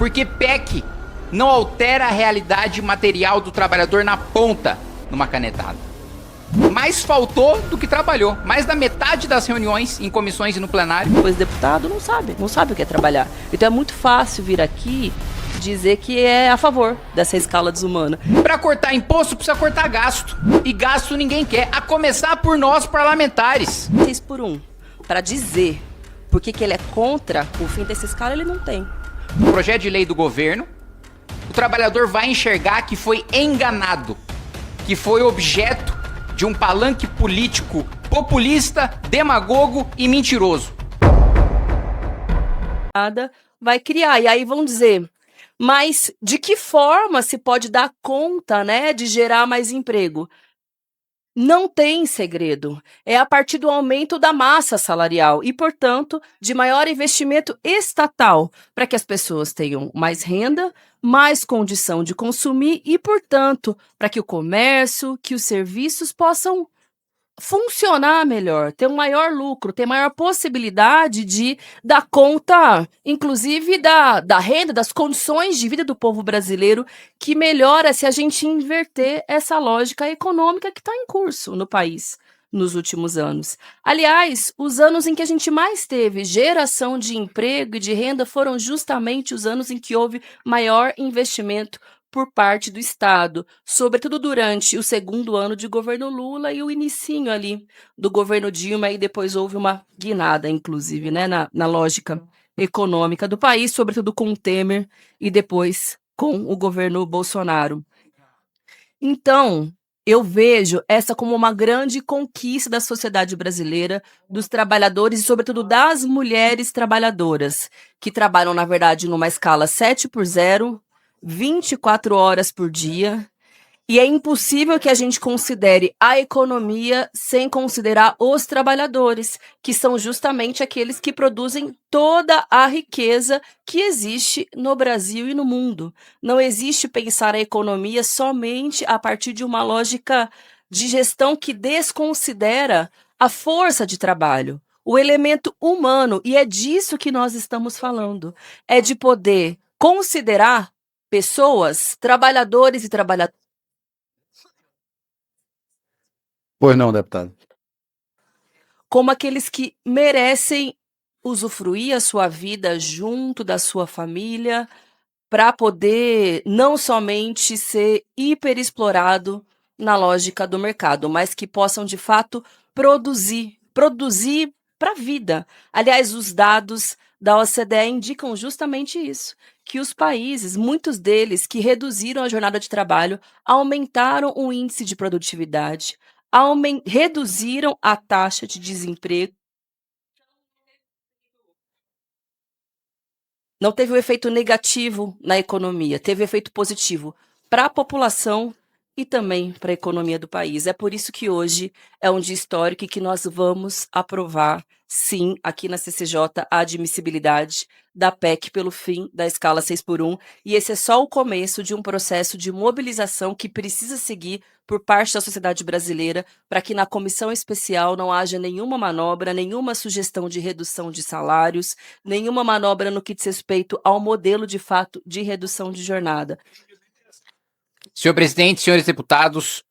Porque PEC não altera a realidade material do trabalhador na ponta, numa canetada. Mais faltou do que trabalhou. Mais da metade das reuniões em comissões e no plenário. Pois deputado não sabe o que é trabalhar. Então é muito fácil vir aqui dizer que é a favor dessa escala desumana. Para cortar imposto precisa cortar gasto. E gasto ninguém quer, a começar por nós parlamentares. 6 por 1. Para dizer por que ele é contra o fim dessa escala, ele não tem. O projeto de lei do governo, o trabalhador vai enxergar que foi enganado, que foi objeto de um palanque político populista, demagogo e mentiroso. Vai criar, e aí vão dizer, mas de que forma se pode dar conta, né, de gerar mais emprego? Não tem segredo. É a partir do aumento da massa salarial e, portanto, de maior investimento estatal para que as pessoas tenham mais renda, mais condição de consumir e, portanto, para que o comércio, que os serviços possam funcionar melhor, ter um maior lucro, ter maior possibilidade de dar conta, inclusive, da renda, das condições de vida do povo brasileiro, que melhora se a gente inverter essa lógica econômica que está em curso no país nos últimos anos. Aliás, os anos em que a gente mais teve geração de emprego e de renda foram justamente os anos em que houve maior investimento por parte do Estado, sobretudo durante o segundo ano de governo Lula e o inicinho ali do governo Dilma, e depois houve uma guinada, inclusive, né, na lógica econômica do país, sobretudo com o Temer e depois com o governo Bolsonaro. Então, eu vejo essa como uma grande conquista da sociedade brasileira, dos trabalhadores e, sobretudo, das mulheres trabalhadoras, que trabalham, na verdade, numa escala 7x0, 24 horas por dia, e é impossível que a gente considere a economia sem considerar os trabalhadores, que são justamente aqueles que produzem toda a riqueza que existe no Brasil e no mundo. Não existe pensar a economia somente a partir de uma lógica de gestão que desconsidera a força de trabalho, o elemento humano, e é disso que nós estamos falando. É de poder considerar pessoas, trabalhadores e trabalhadoras. Pois não, deputado. Como aqueles que merecem usufruir a sua vida junto da sua família, para poder não somente ser hiperexplorado na lógica do mercado, mas que possam, de fato, produzir para a vida. Aliás, os dados da OCDE indicam justamente isso, que os países, muitos deles que reduziram a jornada de trabalho, aumentaram o índice de produtividade, reduziram a taxa de desemprego. Não teve um efeito negativo na economia, teve efeito positivo para a população e também para a economia do país. É por isso que hoje é um dia histórico e que nós vamos aprovar, sim, aqui na CCJ, a admissibilidade da PEC pelo fim da escala 6x1. E esse é só o começo de um processo de mobilização que precisa seguir por parte da sociedade brasileira para que na comissão especial não haja nenhuma manobra, nenhuma sugestão de redução de salários, nenhuma manobra no que diz respeito ao modelo de fato de redução de jornada. Senhor presidente, senhores deputados,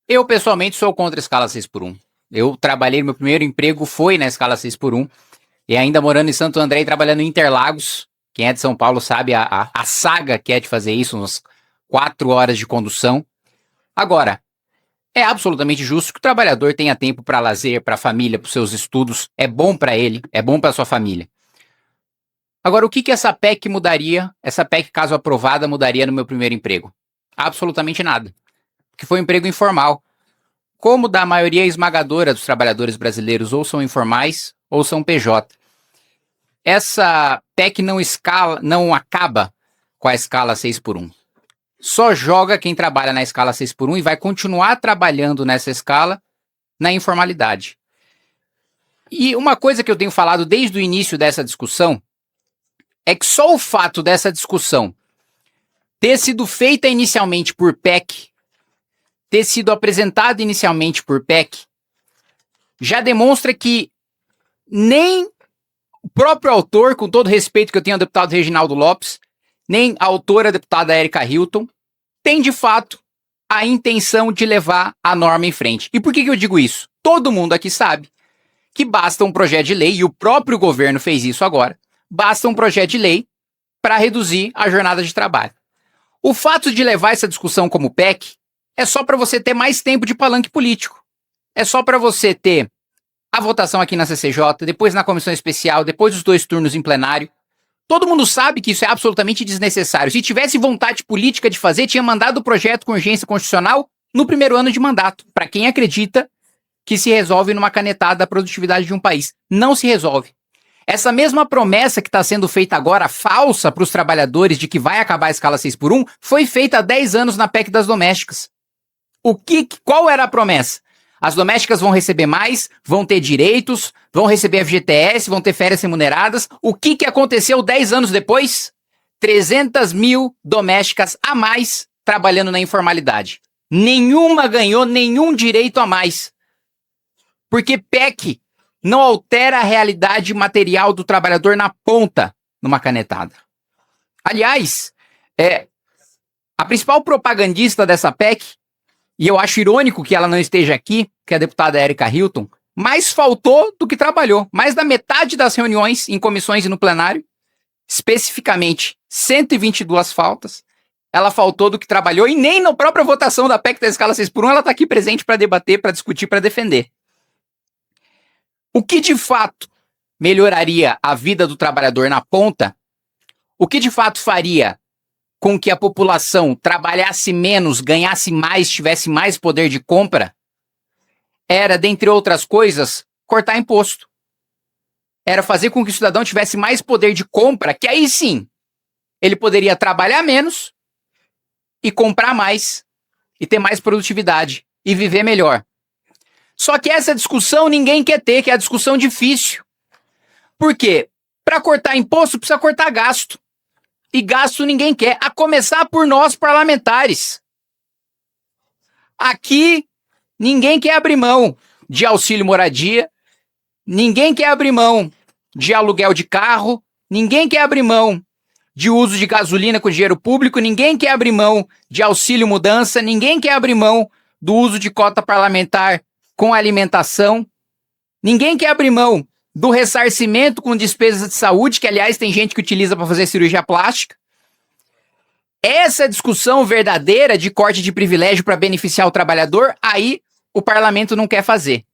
eu pessoalmente sou contra a escala 6x1. Eu trabalhei, meu primeiro emprego foi na escala 6x1, e ainda morando em Santo André e trabalhando em Interlagos. Quem é de São Paulo sabe a saga que é de fazer isso, umas 4 horas de condução. Agora, é absolutamente justo que o trabalhador tenha tempo para lazer, para a família, para os seus estudos. É bom para ele, é bom para sua família. Agora, o que essa PEC mudaria, essa PEC, caso aprovada, mudaria no meu primeiro emprego? Absolutamente nada. Porque foi um emprego informal. Como da maioria esmagadora dos trabalhadores brasileiros ou são informais ou são PJ. Essa PEC não acaba com a escala 6x1. Só joga quem trabalha na escala 6x1 e vai continuar trabalhando nessa escala na informalidade. E uma coisa que eu tenho falado desde o início dessa discussão é que só o fato dessa discussão ter sido feita inicialmente por PEC, ter sido apresentada inicialmente por PEC, já demonstra que nem o próprio autor, com todo respeito que eu tenho ao deputado Reginaldo Lopes, nem a autora, a deputada Érica Hilton, tem de fato a intenção de levar a norma em frente. E por que eu digo isso? Todo mundo aqui sabe que basta um projeto de lei, e o próprio governo fez isso agora, basta um projeto de lei para reduzir a jornada de trabalho. O fato de levar essa discussão como PEC é só para você ter mais tempo de palanque político. É só para você ter a votação aqui na CCJ, depois na comissão especial, depois dos 2 turnos em plenário. Todo mundo sabe que isso é absolutamente desnecessário. Se tivesse vontade política de fazer, tinha mandado o projeto com urgência constitucional no primeiro ano de mandato. Para quem acredita que se resolve numa canetada a produtividade de um país. Não se resolve. Essa mesma promessa que está sendo feita agora, falsa para os trabalhadores de que vai acabar a escala 6x1, foi feita há 10 anos na PEC das domésticas. Qual era a promessa? As domésticas vão receber mais, vão ter direitos, vão receber FGTS, vão ter férias remuneradas. O que aconteceu 10 anos depois? 300 mil domésticas a mais trabalhando na informalidade. Nenhuma ganhou nenhum direito a mais. Porque PEC não altera a realidade material do trabalhador na ponta numa canetada. Aliás, a principal propagandista dessa PEC, e eu acho irônico que ela não esteja aqui, que é a deputada Érica Hilton, mais faltou do que trabalhou. Mais da metade das reuniões em comissões e no plenário, especificamente 122 faltas, ela faltou do que trabalhou, e nem na própria votação da PEC da escala 6x1 ela está aqui presente para debater, para discutir, para defender. O que de fato melhoraria a vida do trabalhador na ponta, o que de fato faria com que a população trabalhasse menos, ganhasse mais, tivesse mais poder de compra, era, dentre outras coisas, cortar imposto. Era fazer com que o cidadão tivesse mais poder de compra, que aí sim, ele poderia trabalhar menos e comprar mais, e ter mais produtividade, e viver melhor. Só que essa discussão ninguém quer ter, que é a discussão difícil. Por quê? Para cortar imposto precisa cortar gasto. E gasto ninguém quer, a começar por nós parlamentares. Aqui, ninguém quer abrir mão de auxílio moradia, ninguém quer abrir mão de aluguel de carro, ninguém quer abrir mão de uso de gasolina com dinheiro público, ninguém quer abrir mão de auxílio mudança, ninguém quer abrir mão do uso de cota parlamentar com alimentação, ninguém quer abrir mão do ressarcimento com despesas de saúde, que aliás tem gente que utiliza para fazer cirurgia plástica. Essa discussão verdadeira de corte de privilégio para beneficiar o trabalhador, aí o parlamento não quer fazer.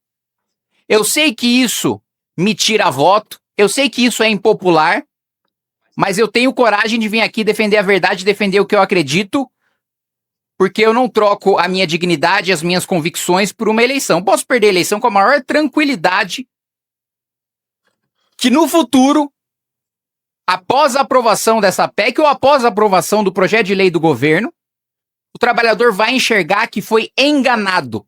Eu sei que isso me tira voto, eu sei que isso é impopular, mas eu tenho coragem de vir aqui defender a verdade, defender o que eu acredito, porque eu não troco a minha dignidade e as minhas convicções por uma eleição. Posso perder a eleição com a maior tranquilidade, que no futuro, após a aprovação dessa PEC ou após a aprovação do projeto de lei do governo, o trabalhador vai enxergar que foi enganado,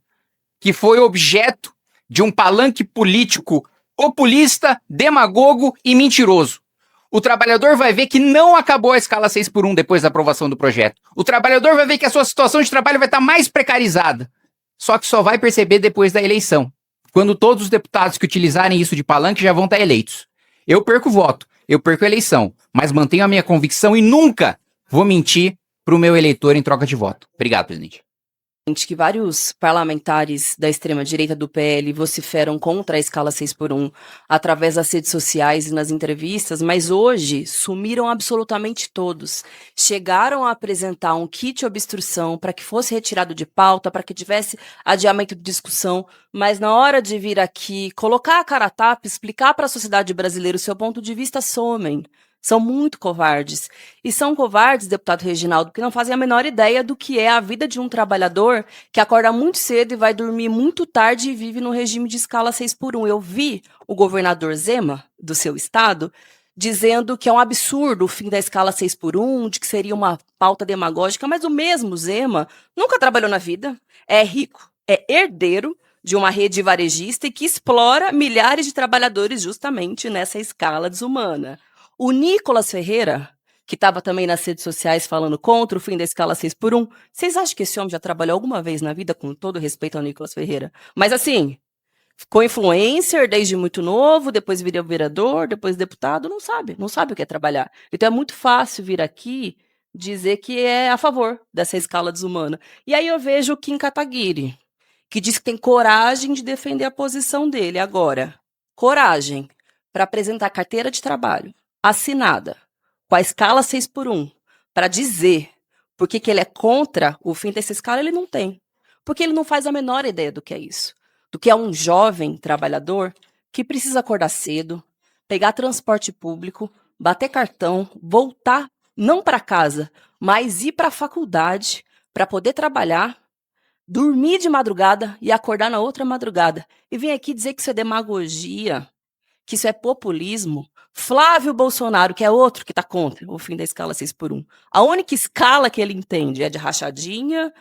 que foi objeto de um palanque político populista, demagogo e mentiroso. O trabalhador vai ver que não acabou a escala 6x1 depois da aprovação do projeto. O trabalhador vai ver que a sua situação de trabalho vai estar mais precarizada. Só que só vai perceber depois da eleição, quando todos os deputados que utilizarem isso de palanque já vão estar eleitos. Eu perco o voto, eu perco a eleição, mas mantenho a minha convicção e nunca vou mentir para o meu eleitor em troca de voto. Obrigado, presidente. Que vários parlamentares da extrema-direita do PL vociferam contra a escala 6x1 através das redes sociais e nas entrevistas, mas hoje sumiram absolutamente todos. Chegaram a apresentar um kit obstrução para que fosse retirado de pauta, para que tivesse adiamento de discussão, mas na hora de vir aqui, colocar a cara a tapa, explicar para a sociedade brasileira o seu ponto de vista, somem. São muito covardes. E são covardes, deputado Reginaldo, porque não fazem a menor ideia do que é a vida de um trabalhador que acorda muito cedo e vai dormir muito tarde e vive no regime de escala 6x1. Eu vi o governador Zema, do seu estado, dizendo que é um absurdo o fim da escala 6x1, de que seria uma pauta demagógica, mas o mesmo Zema nunca trabalhou na vida, é rico, é herdeiro de uma rede varejista e que explora milhares de trabalhadores justamente nessa escala desumana. O Nicolas Ferreira, que estava também nas redes sociais falando contra o fim da escala 6x1, vocês acham que esse homem já trabalhou alguma vez na vida, com todo respeito ao Nicolas Ferreira? Mas assim, Ficou influencer desde muito novo, depois virou vereador, depois deputado, não sabe o que é trabalhar. Então é muito fácil vir aqui dizer que é a favor dessa escala desumana. E aí eu vejo o Kim Kataguiri, que diz que tem coragem de defender a posição dele. Agora, coragem para apresentar carteira de trabalho assinada com a escala 6x1 para dizer por que ele é contra o fim dessa escala, ele não tem. Porque ele não faz a menor ideia do que é isso. Do que é um jovem trabalhador que precisa acordar cedo, pegar transporte público, bater cartão, voltar não para casa, mas ir para a faculdade para poder trabalhar, dormir de madrugada e acordar na outra madrugada. E vem aqui dizer que isso é demagogia, que isso é populismo. Flávio Bolsonaro, que é outro que está contra o fim da escala 6x1. A única escala que ele entende é de rachadinha,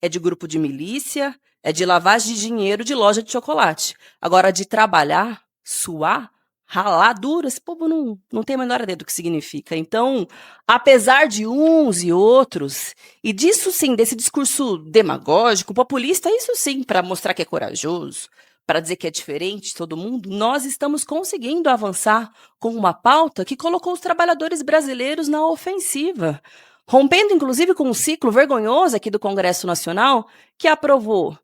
é de grupo de milícia, é de lavagem de dinheiro de loja de chocolate. Agora, de trabalhar, suar, ralar duro, esse povo não tem a menor ideia do que significa. Então, apesar de uns e outros, e disso sim, desse discurso demagógico, populista, isso sim, para mostrar que é corajoso, para dizer que é diferente de todo mundo, nós estamos conseguindo avançar com uma pauta que colocou os trabalhadores brasileiros na ofensiva, rompendo inclusive com um ciclo vergonhoso aqui do Congresso Nacional, que aprovou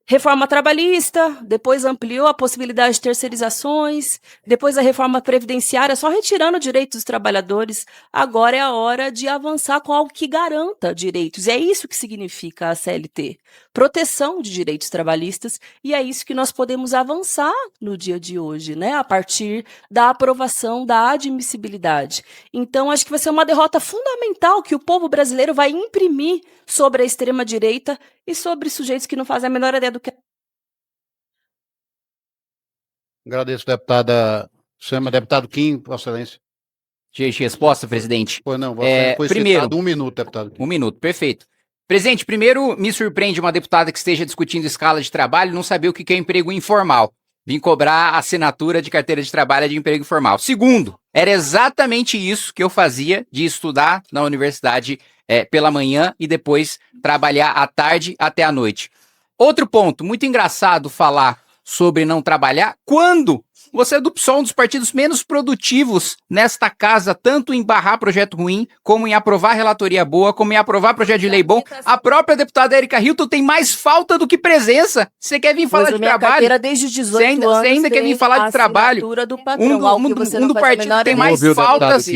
reforma trabalhista, depois ampliou a possibilidade de terceirizações, depois a reforma previdenciária, só retirando direitos dos trabalhadores. Agora é a hora de avançar com algo que garanta direitos. E é isso que significa a CLT, proteção de direitos trabalhistas, e é isso que nós podemos avançar no dia de hoje, né? A partir da aprovação da admissibilidade. Então, acho que vai ser uma derrota fundamental que o povo brasileiro vai imprimir sobre a extrema-direita e sobre sujeitos que não fazem a menor ideia do que... Agradeço, deputada. Chama deputado Kim, Vossa Excelência. Gente, resposta, presidente. Pois não, Vossa Excelência foi primeiro, citado 1 minuto, deputado Kim. 1 minuto, perfeito. Presidente, primeiro, me surpreende uma deputada que esteja discutindo escala de trabalho e não saber o que é emprego informal. Vim cobrar a assinatura de carteira de trabalho de emprego informal. Segundo, era exatamente isso que eu fazia de estudar na universidade pela manhã e depois trabalhar à tarde até à noite. Outro ponto, muito engraçado falar sobre não trabalhar quando você é do PSOL, um dos partidos menos produtivos nesta casa, tanto em barrar projeto ruim, como em aprovar relatoria boa, como em aprovar projeto de lei bom. A própria deputada Érica Hilton tem mais falta do que presença. Você quer vir falar de trabalho? Desde 18 anos, você ainda quer vir falar de trabalho? Um do partido que tem mais faltas.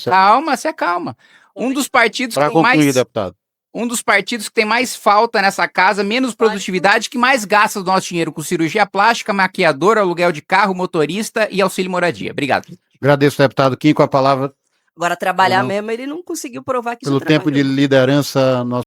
Calma, se acalma. Um dos partidos que tem mais... deputado. Um dos partidos que tem mais falta nessa casa, menos produtividade, que mais gasta do nosso dinheiro com cirurgia plástica, maquiador, aluguel de carro, motorista e auxílio moradia. Obrigado. Agradeço, deputado Kim, com a palavra. Agora, trabalhar mesmo, ele não conseguiu provar que isso Pelo tempo de liderança, nós